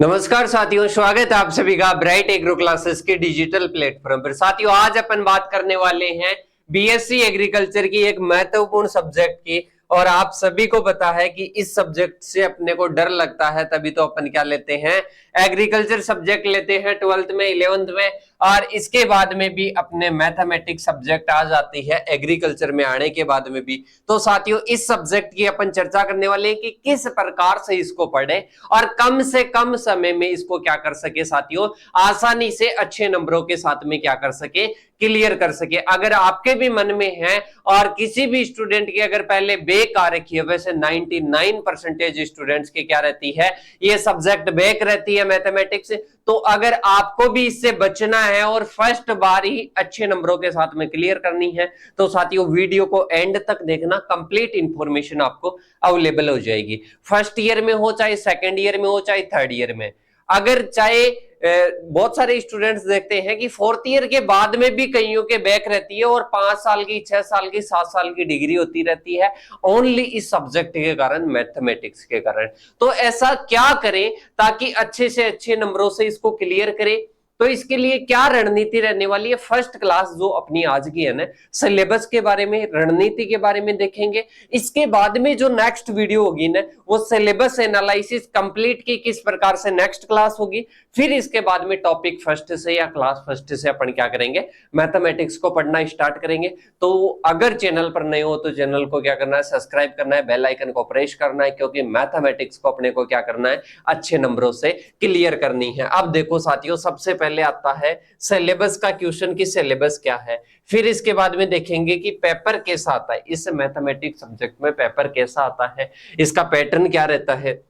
नमस्कार साथियों, स्वागत है आप सभी का ब्राइट एग्रो क्लासेस के डिजिटल प्लेटफॉर्म पर। साथियों, आज अपन बात करने वाले हैं बीएससी एग्रीकल्चर की एक महत्वपूर्ण सब्जेक्ट की। और आप सभी को पता है कि इस सब्जेक्ट से अपने को डर लगता है, तभी तो अपन क्या लेते हैं, एग्रीकल्चर सब्जेक्ट लेते हैं 12th में 11th में। और इसके बाद में भी अपने मैथमेटिक्स सब्जेक्ट आ जाती है एग्रीकल्चर में आने के बाद में भी। तो साथियों, इस सब्जेक्ट की अपन चर्चा करने वाले हैं कि किस प्रकार से इसको पढ़े और कम से कम समय में इसको क्या कर सके साथियों, आसानी से अच्छे नंबरों के साथ में क्या कर सके, क्लियर कर सके। अगर आपके भी मन में है और किसी भी स्टूडेंट की अगर पहले बैक आ रखी है, वैसे 99% स्टूडेंट्स की क्या रहती है, ये सब्जेक्ट बैक रहती है मैथमेटिक्स। तो अगर आपको भी इससे बचना है और फर्स्ट बार ही अच्छे नंबरों के साथ में क्लियर करनी है, तो साथियों वीडियो को एंड तक देखना, कंप्लीट इंफॉर्मेशन आपको अवेलेबल हो जाएगी। फर्स्ट ईयर में हो, चाहे सेकंड ईयर में हो, चाहे थर्ड ईयर में। अगर चाहे बहुत सारे स्टूडेंट्स देखते हैं कि फोर्थ ईयर के बाद में भी कईयों के बैक रहती है और 5 साल की, 6 साल की, 7 साल की डिग्री होती रहती है ओनली इस सब्जेक्ट के कारण, मैथमेटिक्स के कारण। तो ऐसा क्या करें ताकि अच्छे से अच्छे नंबरों से इसको क्लियर करें? तो इसके लिए क्या रणनीति रहने वाली है? फर्स्ट क्लास जो अपनी आज की है ना, सिलेबस के बारे में, रणनीति के बारे में देखेंगे। इसके बाद में जो नेक्स्ट वीडियो होगी ना, वो सिलेबस एनालिसिस कंप्लीट की किस प्रकार से नेक्स्ट क्लास होगी। फिर इसके बाद में टॉपिक फर्स्ट से या क्लास फर्स्ट से अपन क्या करेंगे, मैथमेटिक्स को पढ़ना स्टार्ट करेंगे। तो अगर चैनल पर नए हो तो चैनल को क्या करना है, सब्सक्राइब करना है, बेल आइकन को प्रेस करना है, क्योंकि मैथमेटिक्स को अपने को क्या करना है, अच्छे नंबरों से क्लियर करनी है। अब देखो साथियों, सबसे पहले आता है सिलेबस का क्वेश्चन कि सिलेबस क्या है। फिर इसके बाद में देखेंगे कि पेपर कैसा आता है, इस मैथमेटिक्स सब्जेक्ट में पेपर कैसा आता है, इसका पैटर्न क्या रहता है,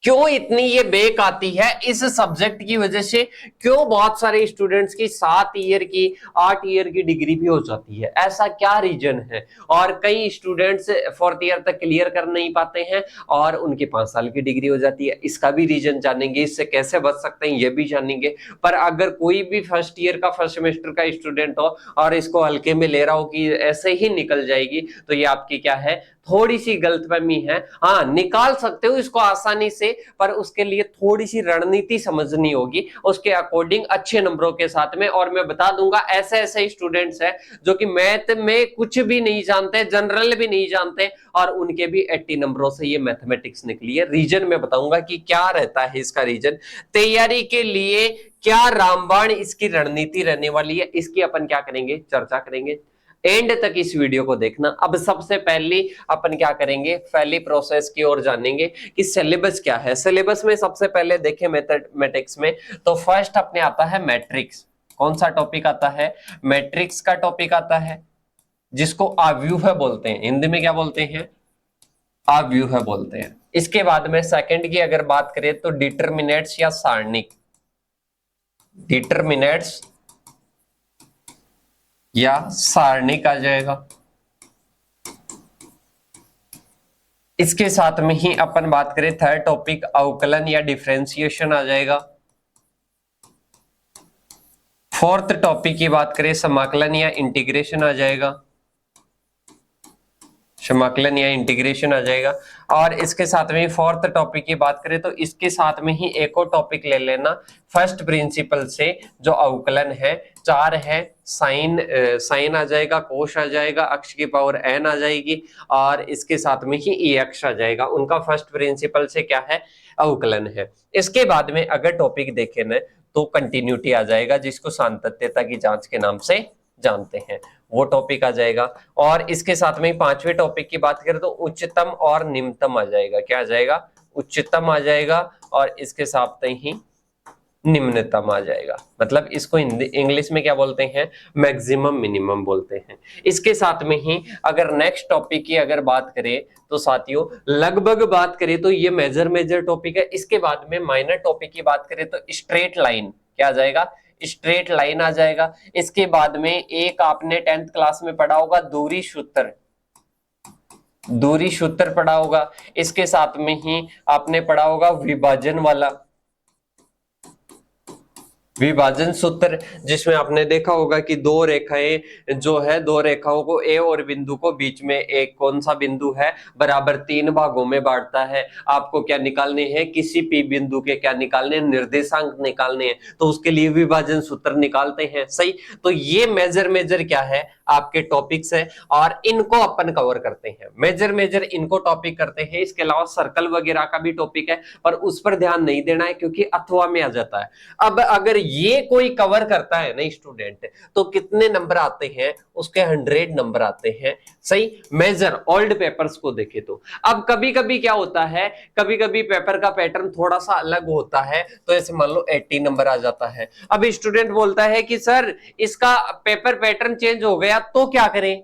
क्यों इतनी ये बैक आती है इस सब्जेक्ट की वजह से, क्यों बहुत सारे स्टूडेंट्स की 7 ईयर की, 8 ईयर की डिग्री भी हो जाती है, ऐसा क्या रीजन है। और कई स्टूडेंट्स फोर्थ ईयर तक क्लियर कर नहीं पाते हैं और उनकी 5 साल की डिग्री हो जाती है, इसका भी रीजन जानेंगे, इससे कैसे बच सकते हैं ये भी जानेंगे। पर अगर कोई भी फर्स्ट ईयर का, फर्स्ट सेमेस्टर का स्टूडेंट हो और इसको हल्के में ले रहा हो कि ऐसे ही निकल जाएगी, तो ये आपकी क्या है, थोड़ी सी गलतफहमी है। हाँ, निकाल सकते हो इसको आसानी से, पर उसके लिए थोड़ी सी रणनीति समझनी होगी, उसके अकॉर्डिंग अच्छे नंबरों के साथ में। और मैं बता दूंगा, ऐसे ऐसे स्टूडेंट्स हैं जो कि मैथ में कुछ भी नहीं जानते, जनरल भी नहीं जानते, और उनके भी 80 नंबरों से ये मैथमेटिक्स निकली है। रीजन मैं बताऊंगा कि क्या रहता है इसका रीजन, तैयारी के लिए क्या रामबाण इसकी रणनीति रहने वाली है, इसकी अपन क्या करेंगे, चर्चा करेंगे। एंड तक इस वीडियो को देखना। अब सबसे पहले अपन क्या करेंगे, पहली प्रोसेस की ओर जानेंगे कि सिलेबस क्या है। सिलेबस में सबसे पहले देखें मैथमेटिक्स में, तो फर्स्ट अपने आता है मैट्रिक्स। कौन सा टॉपिक आता है, मैट्रिक्स का टॉपिक आता है, जिसको अव्यूह बोलते हैं, हिंदी में क्या बोलते हैं, अव्यूह बोलते हैं। इसके बाद में सेकंड की अगर बात करें तो डिटरमिनेट्स या सारणिक, डिटरमिनेट्स या सारणिक आ जाएगा। इसके साथ में ही अपन बात करें थर्ड टॉपिक अवकलन या डिफरेंशिएशन आ जाएगा। फोर्थ टॉपिक की बात करें समाकलन या इंटीग्रेशन आ जाएगा, समाकलन या इंटीग्रेशन आ जाएगा। और इसके साथ में फोर्थ टॉपिक की बात करें तो इसके साथ में ही एक और टॉपिक ले लेना, फर्स्ट प्रिंसिपल से जो अवकलन है, 4 है, साइन, साइन आ जाएगा, कोश आ जाएगा, अक्ष की पावर n आ जाएगी, और इसके साथ में ही एक्स आ जाएगा। उनका फर्स्ट प्रिंसिपल से क्या है, अवकलन है। इसके बाद में अगर टॉपिक देखें ना, तो कंटिन्यूटी आ जाएगा, जिसको सातत्यता की जांच के नाम से जानते हैं, वो टॉपिक आ जाएगा। और इसके साथ में पांचवें टॉपिक की बात करें तो उच्चतम और निम्नतम आ जाएगा। क्या आ जाएगा, उच्चतम आ जाएगा, और इसके साथ ही निम्नतम आ जाएगा। मतलब इसको इंग्लिश में क्या बोलते हैं, मैक्सिमम मिनिमम बोलते हैं। इसके साथ में ही अगर नेक्स्ट टॉपिक की अगर बात करें तो साथियों, लगभग बात करें तो ये मेजर टॉपिक है। इसके बाद में माइनर टॉपिक की बात करें तो स्ट्रेट लाइन, क्या आ जाएगा, स्ट्रेट लाइन आ जाएगा। इसके बाद में एक आपने 10th क्लास में पढ़ा होगा दूरी सूत्र, दूरी सूत्र पढ़ा होगा। इसके साथ में ही आपने पढ़ा होगा विभाजन वाला, विभाजन सूत्र, जिसमें आपने देखा होगा कि दो रेखाएं जो है, दो रेखाओं को ए और बिंदु को बीच में एक कौन सा बिंदु है बराबर 3 भागों में बांटता है। आपको क्या निकालने हैं, किसी पी बिंदु के क्या निकालने, निर्देशांक निकालने हैं, तो उसके लिए विभाजन सूत्र निकालते हैं। सही, तो ये मेजर क्या है आपके टॉपिक्स है और इनको अपन कवर करते हैं। मेजर इनको टॉपिक करते हैं। इसके अलावा सर्कल वगैरह का भी टॉपिक है, पर उस पर ध्यान नहीं देना है क्योंकि अथवा में आ जाता है। अब अगर ये कोई कवर करता है ना स्टूडेंट, तो कितने नंबर आते हैं उसके 100 नंबर आते हैं। सही, मेजर ओल्ड पेपर्स को देखे तो। अब कभी कभी क्या होता है, कभी कभी पेपर का पैटर्न थोड़ा सा अलग होता है, तो ऐसे मान लो 80 नंबर आ जाता है। अब स्टूडेंट बोलता है कि सर इसका पेपर पैटर्न चेंज हो गया तो क्या करें,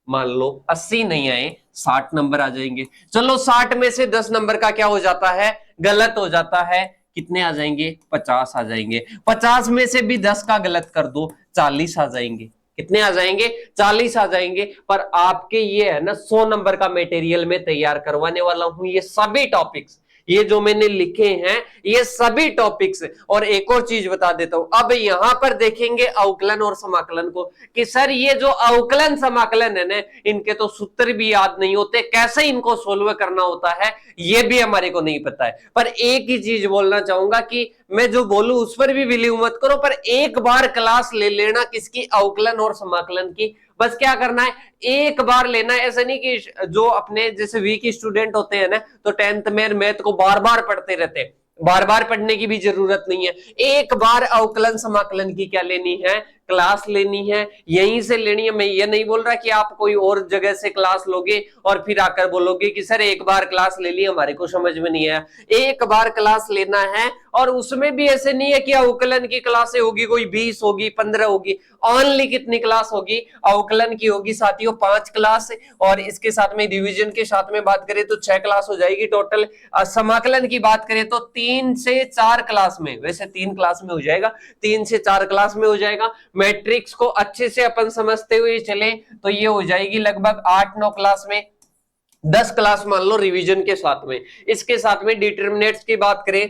मान लो 80 नहीं आए, 60 नंबर आ जाएंगे। चलो 60 में से 10 नंबर का क्या हो जाता है, गलत हो जाता है, कितने आ जाएंगे, 50 आ जाएंगे। 50 में से भी 10 का गलत कर दो, 40 आ जाएंगे। कितने आ जाएंगे, 40 आ जाएंगे। पर आपके ये है ना 100 नंबर का मटेरियल में तैयार करवाने वाला हूं। ये सभी टॉपिक्स, ये जो मैंने लिखे हैं ये सभी टॉपिक्स। और एक और चीज बता देता हूं, अब यहां पर देखेंगे अवकलन और समाकलन को, कि सर ये जो अवकलन समाकलन है ना, इनके तो सूत्र भी याद नहीं होते, कैसे इनको सोल्व करना होता है ये भी हमारे को नहीं पता है। पर एक ही चीज बोलना चाहूंगा कि मैं जो बोलूं उस पर भी बिलीव मत करो, पर एक बार क्लास ले लेना किसकी, अवकलन और समाकलन की। बस क्या करना है, एक बार लेना है। ऐसा नहीं कि जो अपने जैसे वीक स्टूडेंट होते हैं ना, तो 10th में मैथ को बार बार पढ़ते रहते हैं, बार बार पढ़ने की भी जरूरत नहीं है। एक बार अवकलन समाकलन की क्या लेनी है, क्लास लेनी है, यहीं से लेनी है। मैं ये नहीं बोल रहा कि आप कोई और जगह से क्लास लोगे और फिर आकर बोलोगे कि सर एक बार क्लास ले ली हमारे को समझ में नहीं आया। एक बार क्लास लेना है, और उसमें भी ऐसे नहीं है कि अवकलन की क्लासें होगी कोई 20 होगी 15 होगी। ओनली कितनी क्लास होगी, अवकलन की होगी साथियों 5 क्लास, और इसके साथ में डिवीजन के साथ में बात करें तो 6 क्लास हो जाएगी टोटल। समाकलन की बात करें तो 3 से 4 क्लास में, वैसे 3 क्लास में हो जाएगा, 3 से 4 क्लास में हो जाएगा। मैट्रिक्स को अच्छे से अपन समझते हुए चले तो ये हो जाएगी लगभग 8-9 क्लास में, 10 क्लास मान लो रिवीजन के साथ में। इसके साथ में डिटरमिनेंट्स की बात करें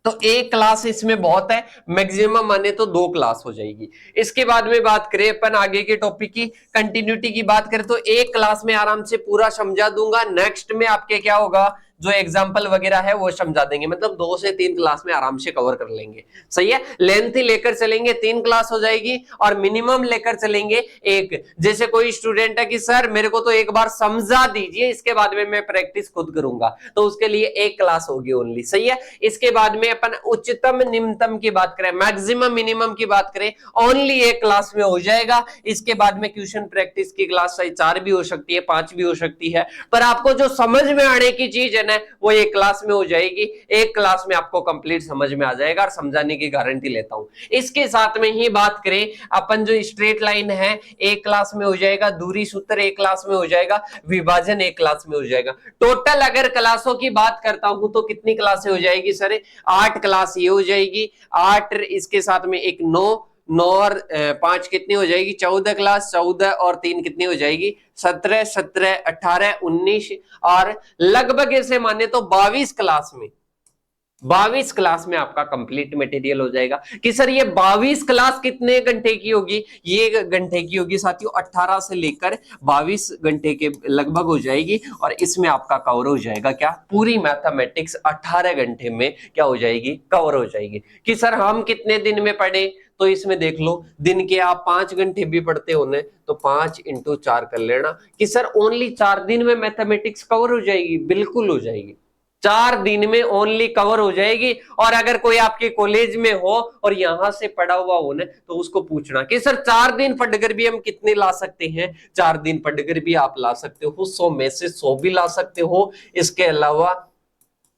तो एक क्लास इसमें बहुत है, मैक्सिमम माने तो 2 क्लास हो जाएगी। इसके बाद में बात करें अपन आगे के टॉपिक की, कंटिन्यूटी की बात करें तो एक क्लास में आराम से पूरा समझा दूंगा। नेक्स्ट में आपके क्या होगा, जो एग्जाम्पल वगैरह है वो समझा देंगे, मतलब 2 से 3 क्लास में आराम से कवर कर लेंगे। सही है, लेंथ लेकर चलेंगे 3 क्लास हो जाएगी, और मिनिमम लेकर चलेंगे 1। जैसे कोई स्टूडेंट है कि सर मेरे को तो एक बार समझा दीजिए, इसके बाद में मैं प्रैक्टिस खुद करूंगा, तो उसके लिए 1 क्लास होगी ओनली। सही है, इसके बाद में अपन उच्चतम निम्नतम की बात करें, मैक्सिमम मिनिमम की बात करें, ओनली 1 क्लास में हो जाएगा। इसके बाद में ट्यूशन प्रैक्टिस की क्लास 4 भी हो सकती है, 5 भी हो सकती है, पर आपको जो समझ में आने की चीज है ना वो 1 क्लास में हो जाएगी। 1 क्लास में आपको कंप्लीट समझ में आ जाएगा, और समझाने की गारंटी लेता हूं। इसके साथ में ही बात करें अपन, जो स्ट्रेट लाइन है 1 क्लास में हो जाएगा, दूरी सूत्र 1 क्लास में हो जाएगा, विभाजन 1 क्लास में हो जाएगा। टोटल अगर क्लासों की बात करता हूं तो कितनी क्लासें हो जाएगी सर, 8 क्लास ये हो जाएगी, 8 इसके साथ में एक 9 और 5 कितनी हो जाएगी, 14 क्लास, 14 और 3 कितनी हो जाएगी, 17, 17, 18, 19, और लगभग ऐसे माने तो 22 क्लास में, 22 क्लास में आपका कंप्लीट मटेरियल हो जाएगा। कि सर ये 22 क्लास कितने घंटे की होगी, ये घंटे की होगी साथियों 18 से लेकर 22 घंटे के लगभग हो जाएगी, और इसमें आपका कवर हो जाएगा क्या, पूरी मैथमेटिक्स 18 घंटे में क्या हो जाएगी, कवर हो जाएगी। कि सर हम कितने दिन में पढ़े, तो इसमें देख लो, दिन के आप 5 घंटे भी पढ़ते हो तो 5 × 4 कर लेना। कि सर ओनली 4 दिन में मैथमेटिक्स कवर हो जाएगी, बिल्कुल हो जाएगी, 4 दिन में ओनली कवर हो जाएगी। और अगर कोई आपके कॉलेज में हो और यहां से पढ़ा हुआ हो ना, तो उसको पूछना कि सर 4 दिन पढ़कर भी हम कितने ला सकते हैं, 4 दिन पढ़कर भी आप ला सकते हो 100 में से 100 भी ला सकते हो। इसके अलावा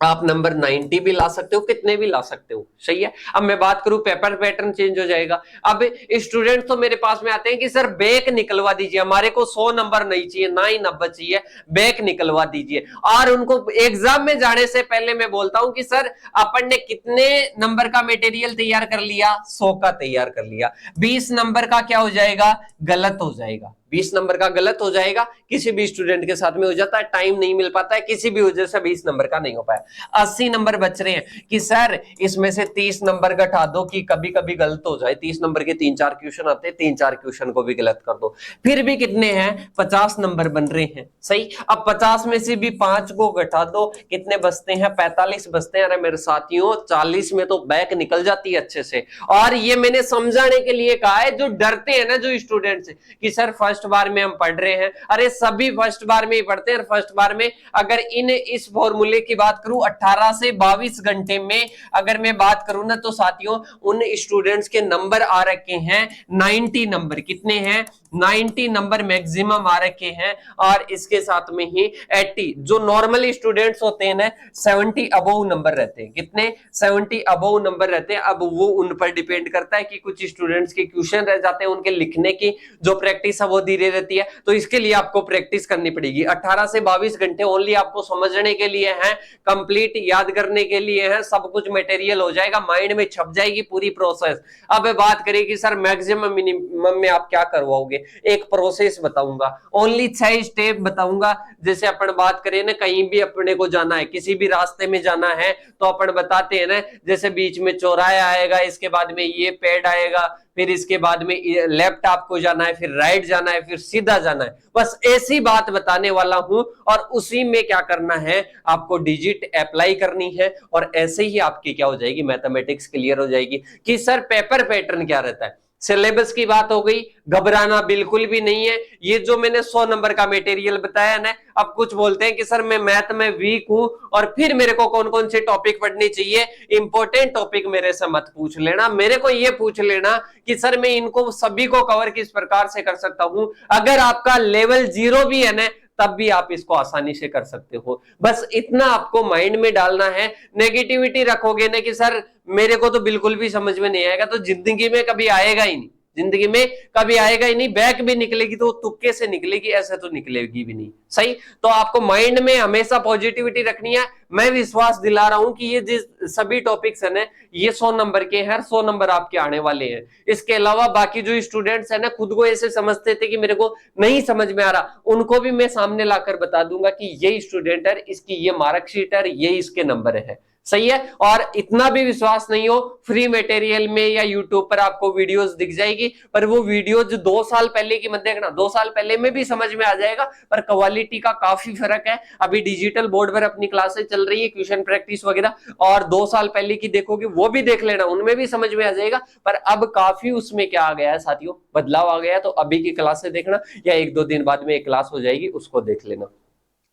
आप नंबर 90 भी ला सकते हो, कितने भी ला सकते हो। सही है, अब मैं बात करूं पेपर पैटर्न चेंज हो जाएगा। अब स्टूडेंट तो मेरे पास में आते हैं कि सर बैक निकलवा दीजिए, हमारे को 100 नंबर नहीं चाहिए, ना ही 90 चाहिए, बैक निकलवा दीजिए। और उनको एग्जाम में जाने से पहले मैं बोलता हूं कि सर अपन ने कितने नंबर का मटेरियल तैयार कर लिया, 100 का तैयार कर लिया, 20 नंबर का क्या हो जाएगा, गलत हो जाएगा। 20 नंबर का गलत हो जाएगा, किसी भी स्टूडेंट के साथ में हो जाता है, टाइम नहीं मिल पाता है, किसी भी वजह से 20 नंबर का नहीं हो पाया। 80 नंबर बच रहे हैं कि सर इसमें से 30 नंबर घटा दो कि कभी कभी गलत हो जाए, 30 नंबर के 3-4 क्वेश्चन आते हैं, 3-4 क्वेश्चन को भी गलत कर दो, फिर भी कितने हैं 50 नंबर बन रहे हैं। सही, अब 50 में से भी 5 को घटा दो, कितने बचते हैं 45 बचते हैं। अरे मेरे साथियों 40 में तो बैक निकल जाती है अच्छे से। और ये मैंने समझाने के लिए कहा है, जो डरते हैं ना जो स्टूडेंट्स कि सर फर्स्ट बार में हम पढ़ रहे हैं, अरे सभी फर्स्ट बार में ही पढ़ते हैं। फर्स्ट बार में अगर इस फॉर्मूले की बात करूं 18 से 22 घंटे में अगर मैं बात करूं ना, तो साथियों उन स्टूडेंट्स के नंबर आ रखे हैं 90 नंबर। कितने हैं 90 नंबर मैक्सिमम आ रखे हैं। और इसके साथ में ही 80 जो नॉर्मल स्टूडेंट्स होते हैं ना 70 अबव नंबर रहते हैं। कितने 70 अबव नंबर रहते हैं। अब वो उन पर डिपेंड करता है कि कुछ स्टूडेंट्स के क्वेश्चन रह जाते हैं, उनके लिखने की जो प्रैक्टिस है वो धीरे रहती है, तो इसके लिए आपको प्रैक्टिस करनी पड़ेगी। 18 से 22 घंटे ओनली आपको समझने के लिए हैं, कंप्लीट याद करने के लिए है, सब कुछ मटेरियल हो जाएगा, माइंड में छप जाएगी पूरी प्रोसेस। अब बात करें कि सर मैक्सिमम मिनिमम में आप क्या करवाओगे, एक प्रोसेस बताऊंगा, ओनली 6 स्टेप बताऊंगा। जैसे अपन बात करें ना, कहीं भी अपने को जाना है, किसी भी रास्ते में जाना है, तो अपन बताते हैं ना, जैसे बीच में चौराहा आएगा, इसके बाद में ये पेड़ आएगा, फिर इसके बाद में लेफ्ट आपको जाना है, फिर राइट जाना है, फिर सीधा जाना है। बस ऐसी बात बताने वाला हूं, और उसी में क्या करना है, आपको डिजिट अप्लाई करनी है, और ऐसे ही आपकी क्या हो जाएगी, मैथमेटिक्स क्लियर हो जाएगी। कि सर पेपर पैटर्न क्या रहता है, सिलेबस की बात हो गई, घबराना बिल्कुल भी नहीं है। ये जो मैंने 100 नंबर का मटेरियल बताया ना, अब कुछ बोलते हैं कि सर मैं मैथ में वीक हूं और फिर मेरे को कौन कौन से टॉपिक पढ़ने चाहिए। इंपॉर्टेंट टॉपिक मेरे से मत पूछ लेना, मेरे को ये पूछ लेना कि सर मैं इनको सभी को कवर किस प्रकार से कर सकता हूं। अगर आपका लेवल 0 भी है ना, तब भी आप इसको आसानी से कर सकते हो। बस इतना आपको माइंड में डालना है। नेगेटिविटी रखोगे ना कि सर मेरे को तो बिल्कुल भी समझ में नहीं आएगा, तो जिंदगी में कभी आएगा ही नहीं, जिंदगी में कभी आएगा ही नहीं। बैक भी निकलेगी तो तुक्के से निकलेगी, ऐसे तो निकलेगी भी नहीं। सही, तो आपको माइंड में हमेशा पॉजिटिविटी रखनी है। मैं विश्वास दिला रहा हूं कि ये जिस सभी टॉपिक्स है ना, ये 100 नंबर के हैं, 100 नंबर आपके आने वाले हैं। इसके अलावा बाकी जो स्टूडेंट्स है ना, खुद को ऐसे समझते थे कि मेरे को नहीं समझ में आ रहा, उनको भी मैं सामने लाकर बता दूंगा कि ये स्टूडेंट है, इसकी ये मार्कशीट है, ये इसके नंबर है। सही है। और इतना भी विश्वास नहीं हो, फ्री मटेरियल में या यूट्यूब पर आपको वीडियोस दिख जाएगी, पर वो वीडियोस 2 साल पहले की मत देखना, 2 साल पहले में भी समझ में आ जाएगा, पर क्वालिटी का काफी फर्क है। अभी डिजिटल बोर्ड पर अपनी क्लासेस चल रही है, क्वेश्चन प्रैक्टिस वगैरह, और 2 साल पहले की देखोगे वो भी देख लेना, उनमें भी समझ में आ जाएगा। पर अब काफी उसमें क्या आ गया है साथियों, बदलाव आ गया है। तो अभी की क्लासेस देखना, या 1-2 दिन बाद में एक क्लास हो जाएगी, उसको देख लेना।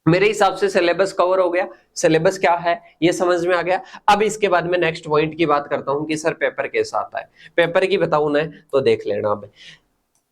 मेरे हिसाब से सिलेबस कवर हो गया, सिलेबस क्या है ये समझ में आ गया। अब इसके बाद में नेक्स्ट पॉइंट की बात करता हूं कि सर पेपर कैसा आता है। पेपर की बताऊं ना, तो देख लेना। अब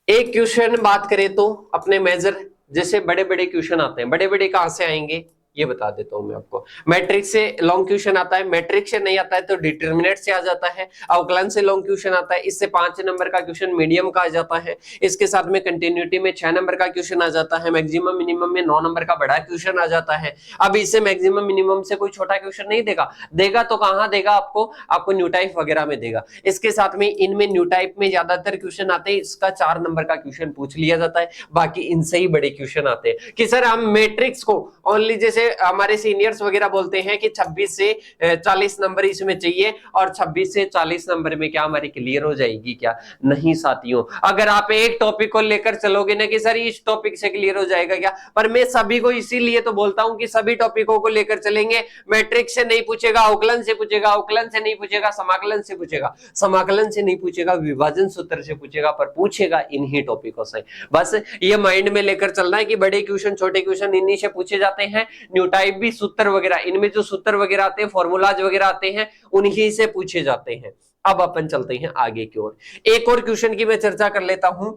एक क्वेश्चन बात करें तो अपने मेजर, जैसे बड़े बड़े क्वेश्चन आते हैं, बड़े बड़े कहां से आएंगे ये बता देता हूं मैं आपको। मैट्रिक्स से लॉन्ग क्वेश्चन आता है, मैट्रिक्स से नहीं आता है तो डिटरमिनेंट से आ जाता है। अवकलन से लॉन्ग क्वेश्चन आता है, इससे 5 नंबर का क्वेश्चन मीडियम का आ जाता है। इसके साथ में कंटिन्यूटी में 6 नंबर का क्वेश्चन आ जाता है। मैक्सिमम मिनिमम में 9 नंबर का बड़ा क्वेश्चन आ जाता है। अब इससे मैक्सिमम मिनिमम से कोई छोटा क्वेश्चन नहीं देगा, देगा तो कहां देगा, आपको न्यू टाइप वगैरह में देगा। इसके साथ में इनमें न्यू टाइप में ज्यादातर क्वेश्चन आते हैं, इसका 4 नंबर का क्वेश्चन पूछ लिया जाता है, बाकी इनसे ही बड़े क्वेश्चन आते हैं। कि सर हम मैट्रिक्स को ओनली, जैसे हमारे सीनियर्स वगैरह बोलते हैं कि 26 से 40 नंबर इसमें चाहिए, और 26 से 40 नंबर में क्या हमारी क्लियर हो जाएगी क्या? नहीं साथियों, अगर आप एक टॉपिक को लेकर चलोगे ना कि सर इस टॉपिक से क्लियर हो जाएगा क्या, पर मैं सभी को इसीलिए तो बोलता हूं कि सभी टॉपिकों को लेकर चलेंगे। मैट्रिक्स से नहीं पूछेगा, अवकलन से पूछेगा, अवकलन से नहीं पूछेगा, समाकलन से पूछेगा, समाकलन से नहीं पूछेगा, विभाजन सूत्र से पूछेगा, पर पूछेगा इन्हीं टॉपिकों से। बस ये माइंड में लेकर चलना है कि बड़े क्वेश्चन छोटे क्वेश्चन इन्हीं से पूछे जाते हैं। न्यू टाइप भी सूत्र वगैरह, इनमें जो सूत्र वगैरह आते हैं, फॉर्मूलाज वगैरह आते हैं, उन्हीं से पूछे जाते हैं। अब अपन चलते हैं आगे की ओर। एक और क्वेश्चन की मैं चर्चा कर लेता हूं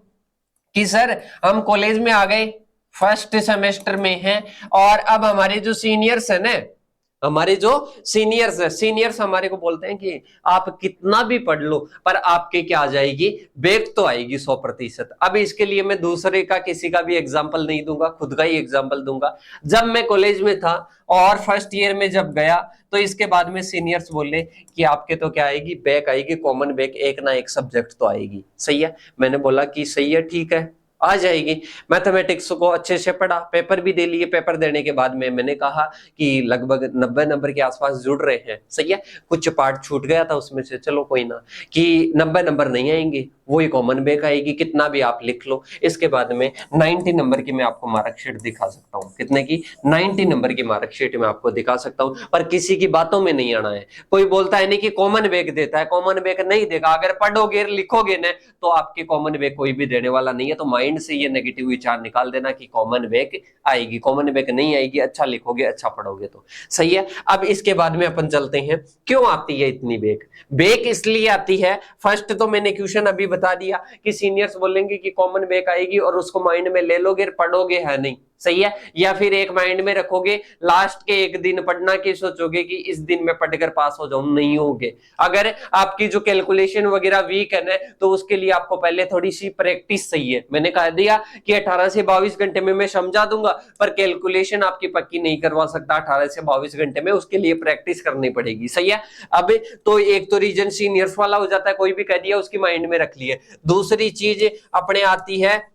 कि सर हम कॉलेज में आ गए, फर्स्ट सेमेस्टर में हैं, और अब हमारे जो सीनियर्स है ना, हमारे जो सीनियर्स है, सीनियर्स हमारे को बोलते हैं कि आप कितना भी पढ़ लो पर आपके क्या आ जाएगी, बैक तो आएगी 100%। अब इसके लिए मैं दूसरे का किसी का भी एग्जांपल नहीं दूंगा, खुद का ही एग्जांपल दूंगा। जब मैं कॉलेज में था और फर्स्ट ईयर में जब गया, तो इसके बाद में सीनियर्स बोले कि आपके तो क्या आएगी, बैक आएगी, कॉमन बैक, एक ना एक सब्जेक्ट तो आएगी। सही है, मैंने बोला कि सही है, ठीक है, आ जाएगी। मैथमेटिक्स को अच्छे से पढ़ा, पेपर भी दे लिए, पेपर देने के बाद में मैंने कहा कि लगभग 90 नंबर के आसपास जुड़ रहे हैं, सही है। कुछ पार्ट छूट गया था उसमें से, चलो कोई ना, कि 90 नंबर नहीं आएंगे, वही कॉमन बैक आएगी, कितना भी आप लिख लो। इसके बाद में 90 नंबर की मैं आपको मार्कशीट दिखा सकता हूँ। कितने की? 90 नंबर की मार्कशीट मैं आपको दिखा सकता हूँ, पर किसी की बातों में नहीं आना है। कोई बोलता है नहीं कि कॉमन बैक देता है, कॉमन बैक नहीं देगा। अगर पढ़ोगे लिखोगे ना तो आपके कॉमन बैक कोई भी देने वाला नहीं है। तो माइंड से ये नेगेटिव विचार निकाल देना कि कॉमन बैक आएगी, कॉमन बैक नहीं आएगी। अच्छा लिखोगे, अच्छा पढ़ोगे तो सही है। अब इसके बाद में अपन चलते हैं, क्यों आती है इतनी बैक? बैक इसलिए आती है, फर्स्ट तो मैंने क्वेश्चन अभी बता दिया कि सीनियर्स बोलेंगे कि कॉमन बैक आएगी और उसको माइंड में ले लोगे, पढ़ोगे है नहीं, सही है। या फिर एक माइंड में रखोगे, लास्ट के एक दिन पढ़ना की सोचोगे कि इस दिन में पढ़कर पास हो जाऊं, नहीं होगे। अगर आपकी जो कैलकुलेशन वगैरह वीक है ना, तो उसके लिए आपको पहले थोड़ी सी प्रैक्टिस चाहिए। मैंने कह दिया कि 18 से 22 घंटे में मैं समझा दूंगा, पर कैलकुलेशन आपकी पक्की नहीं करवा सकता 18 से 22 घंटे में, उसके लिए प्रैक्टिस करनी पड़ेगी, सही है। अब तो एक तो रीजन सीनियर्स वाला हो जाता है, कोई भी कह दिया उसकी माइंड में रख लिए। दूसरी चीज अपने आती है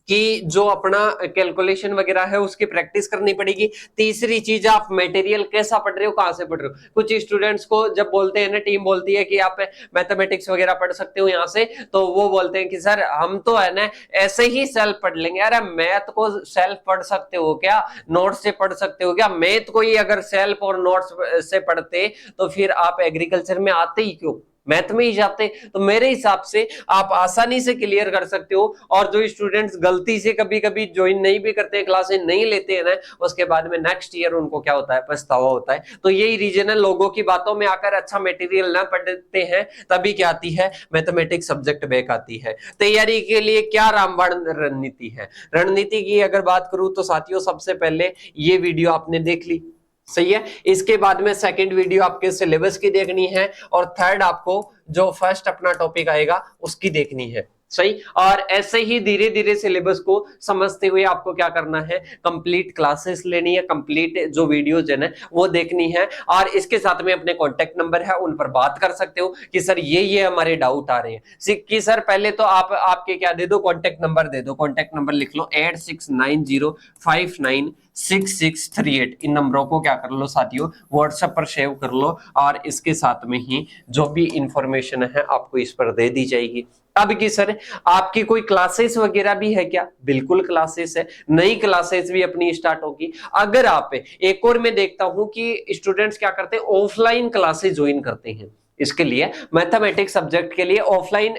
कि जो अपना कैलकुलेशन वगैरह है उसकी प्रैक्टिस करनी पड़ेगी। तीसरी चीज, आप मटेरियल कैसा पढ़ रहे हो, कहां से पढ़ रहे हो। कुछ स्टूडेंट्स को जब बोलते हैं ना, टीम बोलती है कि आप मैथमेटिक्स वगैरह पढ़ सकते हो यहाँ से, तो वो बोलते हैं कि सर हम तो है ना ऐसे ही सेल्फ पढ़ लेंगे। अरे मैथ को सेल्फ पढ़ सकते हो क्या? नोट से पढ़ सकते हो क्या? मैथ को ही अगर सेल्फ और नोट्स से पढ़ते तो फिर आप एग्रीकल्चर में आते ही क्यों, मैथ में ही जाते। तो मेरे हिसाब से आप आसानी से क्लियर कर सकते हो। और जो स्टूडेंट्स गलती से कभी कभी ज्वाइन नहीं भी करते हैं, क्लासेस नहीं लेते हैं ना, उसके बाद में नेक्स्ट ईयर उनको क्या होता है, पछतावा होता है। तो यही रीजन है, लोगों की बातों में आकर अच्छा मटेरियल ना पढ़ते हैं, तभी क्या आती है, मैथमेटिक्स सब्जेक्ट बैक आती है। तैयारी के लिए क्या रामबाण रणनीति है? रणनीति की अगर बात करूं तो साथियों, सबसे पहले ये वीडियो आपने देख ली, सही है। इसके बाद में सेकंड वीडियो आपके सिलेबस की देखनी है, और थर्ड आपको जो फर्स्ट अपना टॉपिक आएगा उसकी देखनी है, सही। और ऐसे ही धीरे धीरे सिलेबस को समझते हुए आपको क्या करना है, कंप्लीट क्लासेस लेनी है, कंप्लीट जो वीडियोज है ना वो देखनी है। और इसके साथ में अपने कॉन्टेक्ट नंबर है, उन पर बात कर सकते हो कि सर ये हमारे डाउट आ रहे हैं कि सर पहले तो आप आपके क्या दे दो, कॉन्टेक्ट नंबर दे दो। कॉन्टेक्ट नंबर लिख लो 8690596638। इन नंबरों को क्या कर लो साथियों, व्हाट्सएप पर सेव कर लो, और इसके साथ में ही जो भी इंफॉर्मेशन है आपको इस पर दे दी जाएगी। अब की सर आपकी कोई क्लासेस वगैरह भी है क्या? बिल्कुल क्लासेस है, नई क्लासेस भी अपनी स्टार्ट होगी। अगर आप एक और मैं देखता हूं कि स्टूडेंट्स क्या करते हैं, ऑफलाइन क्लासेस ज्वाइन करते हैं। इसके लिए मैथमेटिक्स सब्जेक्ट के लिए ऑफलाइन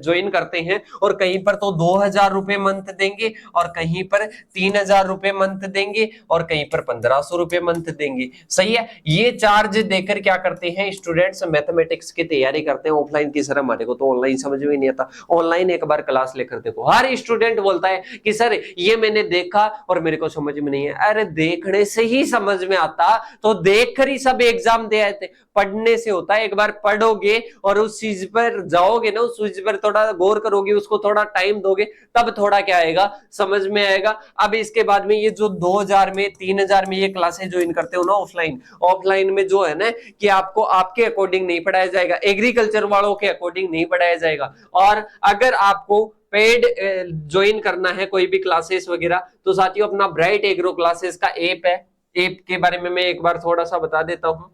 ज्वाइन करते हैं, और कहीं पर तो 2000 रुपए मंथ देंगे, और कहीं पर 3000 रुपए मंथ देंगे, और कहीं पर 1500 रुपए मंथ देंगे, सही है। ये चार्ज देकर क्या करते हैं स्टूडेंट्स, मैथमेटिक्स की तैयारी करते हैं ऑफलाइन की। सर हमारे को तो ऑनलाइन समझ में नहीं आता, ऑनलाइन एक बार क्लास लेकर देखो। हर स्टूडेंट बोलता है कि सर ये मैंने देखा और मेरे को समझ में नहीं है। अरे देखने से ही समझ में आता, तो देख कर ही सब एग्जाम दे आए थे। पढ़ने से होता है, एक बार पढ़ोगे और उस चीज पर जाओगे ना, उस चीज पर थोड़ा गौर करोगे, उसको थोड़ा टाइम दोगे, तब थोड़ा क्या आएगा, समझ में आएगा। अब इसके बाद में ये जो 2000 में 3000 में ये क्लासेस ज्वाइन करते हो ना ऑफलाइन, ऑफलाइन में जो है ना कि आपको आपके अकॉर्डिंग नहीं पढ़ाया जाएगा, एग्रीकल्चर वालों के अकॉर्डिंग नहीं पढ़ाया जाएगा। और अगर आपको पेड ज्वाइन करना है कोई भी क्लासेस वगैरह, तो साथियों अपना ब्राइट एग्रो क्लासेस का ऐप है। ऐप के बारे में मैं एक बार थोड़ा सा बता देता हूं।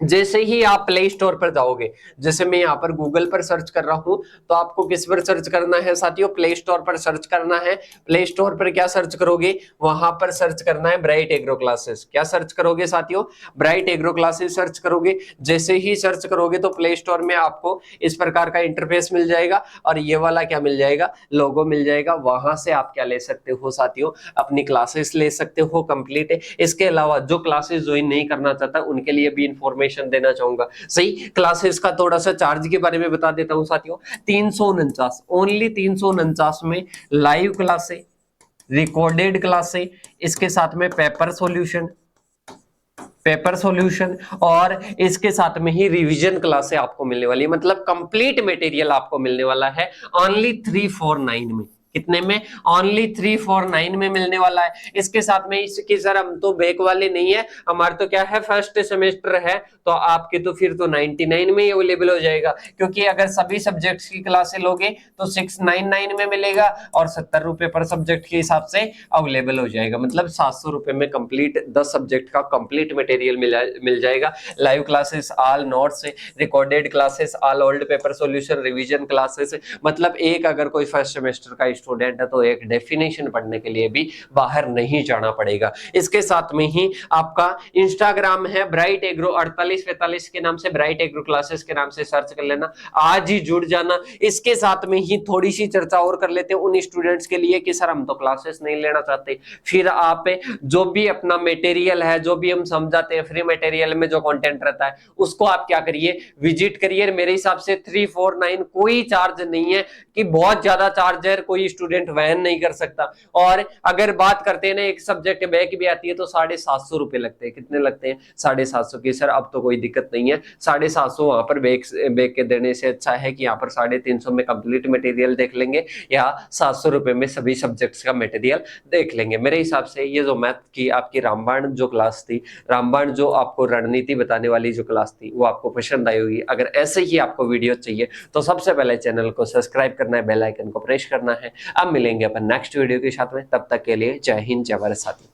जैसे ही आप प्ले स्टोर पर जाओगे, जैसे मैं यहाँ पर गूगल पर सर्च कर रहा हूं, तो आपको किस पर सर्च करना है साथियों, प्ले स्टोर पर सर्च करना है। प्ले स्टोर पर क्या सर्च करोगे, वहां पर सर्च करना है ब्राइट एग्रो क्लासेस। क्या सर्च करोगे साथियों, ब्राइट एग्रो क्लासेस सर्च करोगे। जैसे ही सर्च करोगे तो प्ले स्टोर में आपको इस प्रकार का इंटरफेस मिल जाएगा, और ये वाला क्या मिल जाएगा, लोगो मिल जाएगा। वहां से आप क्या ले सकते हो साथियों, अपनी क्लासेस ले सकते हो कंप्लीट है। इसके अलावा जो क्लासेस ज्वाइन नहीं करना चाहता उनके लिए भी इंफॉर्मेशन देना चाहूंगा, सही। क्लासेस का थोड़ा सा चार्ज के बारे में बता देता हूं साथियों। 349, ओनली 349 में लाइव क्लासे, रिकॉर्डेड क्लासे, इसके साथ में पेपर सॉल्यूशन, और इसके साथ में ही रिवीजन क्लासे आपको मिलने वाली है। मतलब कंप्लीट मटेरियल आपको मिलने वाला है ओनली 349 में। कितने में? ओनली 349 में मिलने वाला है। इसके साथ में इसकी सर हम तो बैक वाले नहीं है, हमारा तो क्या है फर्स्ट सेमेस्टर है, तो आपके तो फिर तो 99 में ही अवेलेबल हो जाएगा, क्योंकि अगर सभी सब्जेक्ट्स की क्लासें लोगे तो 699 में मिलेगा और 70 रुपए पर सब्जेक्ट के हिसाब से अवेलेबल हो जाएगा, मतलब 700 रुपए में कंप्लीट 10 सब्जेक्ट का कंप्लीट मटेरियल मिल जाएगा। Live classes, all notes, recorded classes, all old paper solution, revision classes, मतलब एक अगर कोई फर्स्ट सेमेस्टर का स्टूडेंट है तो एक डेफिनेशन पढ़ने के लिए भी बाहर नहीं जाना पड़ेगा। इसके साथ में ही आपका इंस्टाग्राम है ब्राइट एग्रो 4845 के नाम से, ब्राइट एग्रो क्लासेस के नाम से सर्च कर लेना, आज ही जुड़ जाना। इसके साथ में ही थोड़ी सी चर्चा और कर लेते हैं उन स्टूडेंट्स के लिए कि सर हम तो क्लासेस नहीं लेना चाहते, फिर आप जो भी अपना मटेरियल है, जो भी हम समझाते हैं फ्री मटेरियल में जो कंटेंट रहता है, उसको आप क्या करिए, विजिट करिए। मेरे हिसाब से 349 कोई चार्ज नहीं है कि बहुत ज्यादा चार्ज है, कोई स्टूडेंट वहन नहीं कर सकता। और अगर बात करते हैं ना एक सब्जेक्ट बैक भी आती है तो 750 रुपए लगते हैं। कितने लगते हैं? 750 की। सर अब तो कोई दिक्कत नहीं है, 750 वहां पर बैक के देने से अच्छा है कि यहाँ पर 350 में कंप्लीट मटेरियल देख लेंगे या 700 रुपए में सभी सब्जेक्ट्स का मटेरियल देख लेंगे। मेरे हिसाब से ये जो मैथ की आपकी रामबाण जो क्लास थी, रामबाण जो आपको रणनीति बताने वाली जो क्लास थी, वो आपको पसंद आई होगी। अगर ऐसे ही आपको वीडियो चाहिए तो सबसे पहले चैनल को सब्सक्राइब करना है, बेल आइकन को प्रेस करना है। अब मिलेंगे अपन नेक्स्ट वीडियो के साथ में, तब तक के लिए जय हिंद, जय भारत साथियों।